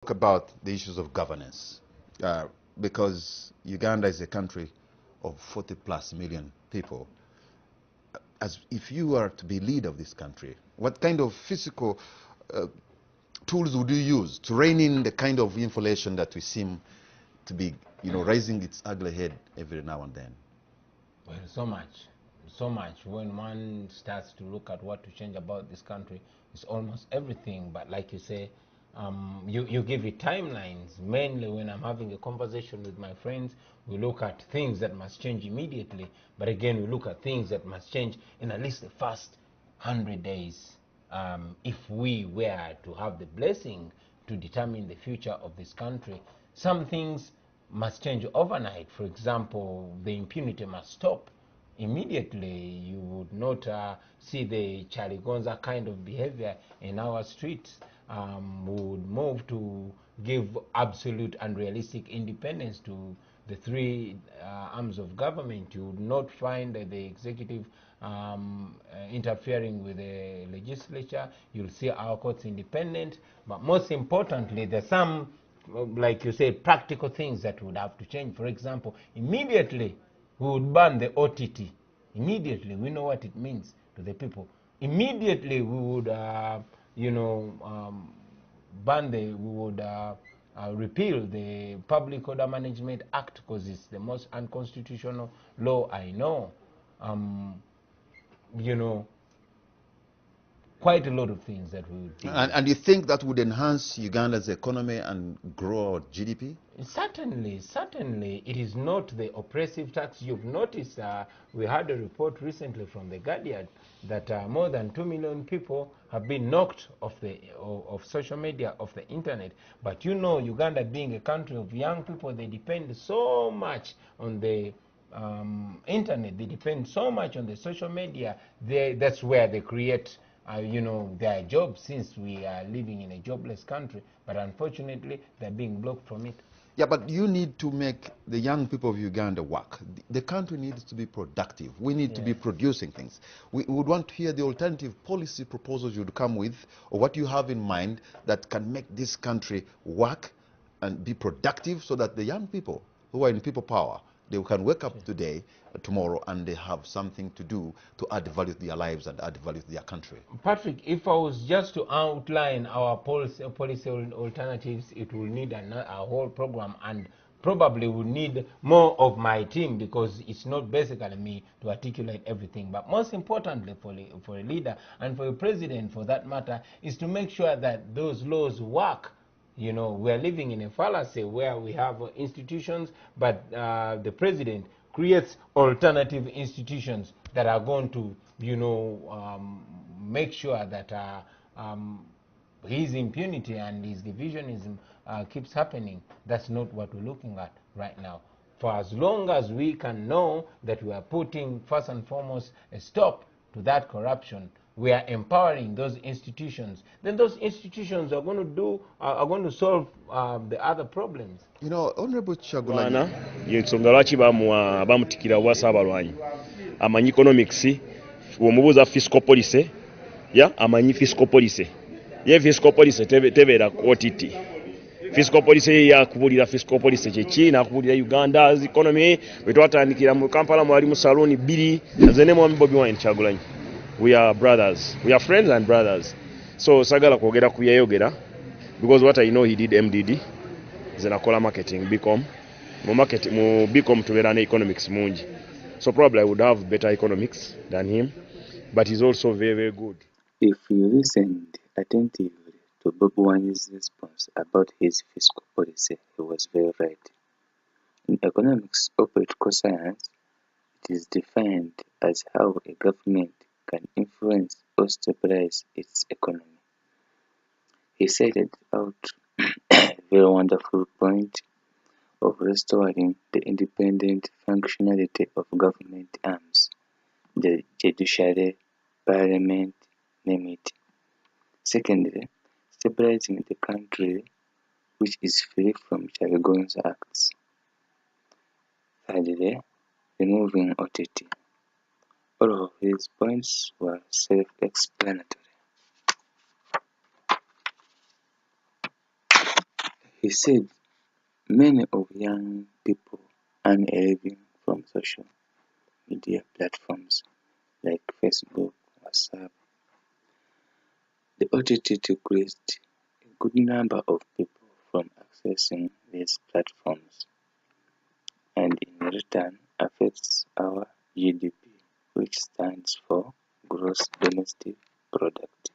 talk about the issues of governance, uh, because Uganda is a country of 40 plus million people. As if you are to be leader of this country, what kind of physical uh, tools would you use to rein in the kind of inflation that we seem to be, raising its ugly head every now and then? Well, so much, so much. When one starts to look at what to change about this country, it's almost everything. But like you say, you give it timelines. Mainly when I'm having a conversation with my friends, we look at things that must change immediately. But again, we look at things that must change in at least the first 100 days. If we were to have the blessing to determine the future of this country, some things must change overnight. For example, the impunity must stop immediately. You would not see the Charlie Gonza kind of behavior in our streets. We would move to give absolute and realistic independence to the three arms of government. You would not find the executive interfering with the legislature. You'll see our courts independent. But most importantly, there's some, like you say, practical things that would have to change. For example, immediately we would ban the OTT. Immediately, we know what it means to the people. Immediately, we would, we would repeal the Public Order Management Act, because it's the most unconstitutional law I know. Um, you know, quite a lot of things that we would do. And you think that would enhance Uganda's economy and grow our GDP? Certainly, certainly. It is not the oppressive tax. You've noticed, we had a report recently from The Guardian that more than 2 million people have been knocked off of social media, off the internet. But you know, Uganda being a country of young people, they depend so much on the internet. They depend so much on the social media. That's where they create their jobs, since we are living in a jobless country. But unfortunately, they're being blocked from it. Yeah, but you need to make the young people of Uganda work. The country needs to be productive. We need to be producing things. We would want to hear the alternative policy proposals you'd come with, or what you have in mind that can make this country work and be productive, so that the young people who are in people power, they can wake up today, tomorrow, and they have something to do to add value to their lives and add value to their country. Patrick, if I was just to outline our policy alternatives, it will need a whole program, and probably would need more of my team, because it's not basically me to articulate everything. But most importantly, for a leader and for a president for that matter, is to make sure that those laws work. We're living in a fallacy where we have institutions, but the president creates alternative institutions that are going to, make sure that his impunity and his divisionism keeps happening. That's not what we're looking at right now. For as long as we can know that we are putting first and foremost a stop to that corruption, we are empowering those institutions, then those institutions are going to solve the other problems. Honorable Chagulanyi, yensonga lwaki bamutikira obwa Saabalwanyi amanyi economics, bw'omubuuza fiscal policy, amanyi fiscal policy. Ye fiscal policy tebeera OTT. Fiscal policy yakubulira fiscal policy kyeki, nakubulira Uganda's economy. Bwe twatandikira mu Kampala mwali mu salooni 2, nze ne mwami Bobi Wine Kyagulanyi. We are brothers. We are friends and brothers. So sagala kwogera ku yayogera, because what I know, he did MDD. Nze nakola marketing BCom. Mu BCom tubeera ne economics mungi. So probably I would have better economics than him, but he's also very, very good. If you listened attentively to Bobi Wine's response about his fiscal policy, he was very right. In economics or political science, it is defined as how a government can influence or stabilize its economy. He cited out a very wonderful point of restoring the independent functionality of government arms, the judiciary, parliament, name it. Secondly, stabilizing the country which is free from Charlie Gonza acts. Thirdly, removing OTT. All of these points were self-explanatory. He said many of young people earn a living from social media platforms like Facebook, WhatsApp. The OTT decreased a good number of people from accessing these platforms and in return affects our GDP, which stands for Gross Domestic Product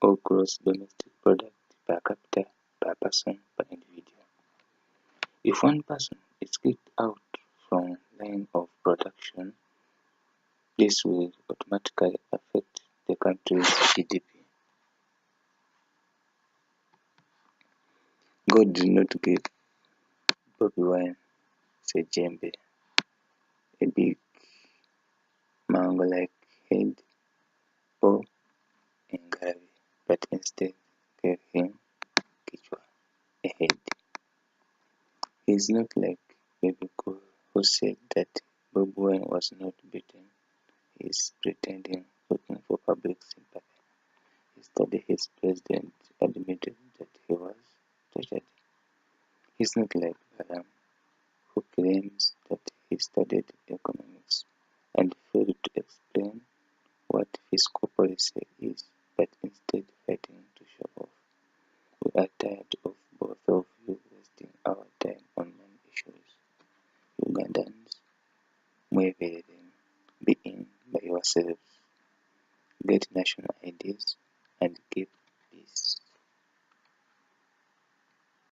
or Gross Domestic Product per capita, per person, per individual. If one person is kicked out from line of production, this will automatically affect the country's GDP. God did not give Bobi Wine a djembe, a big mango-like head, or ngalabi, but instead gave him kichwa, a head. He is not like Baby Cool, who said that Bobi Wine was not beaten. He is pretending, looking for public sympathy. Yesterday, his president admitted that he was tortured. He is not like Balam, who claims that he studied economics and failed to explain what fiscal policy is, but instead fighting to show off. We are tired of both of you wasting our time on non-issues. Ugandans, mweverere, be in by yourselves, get national IDs, and keep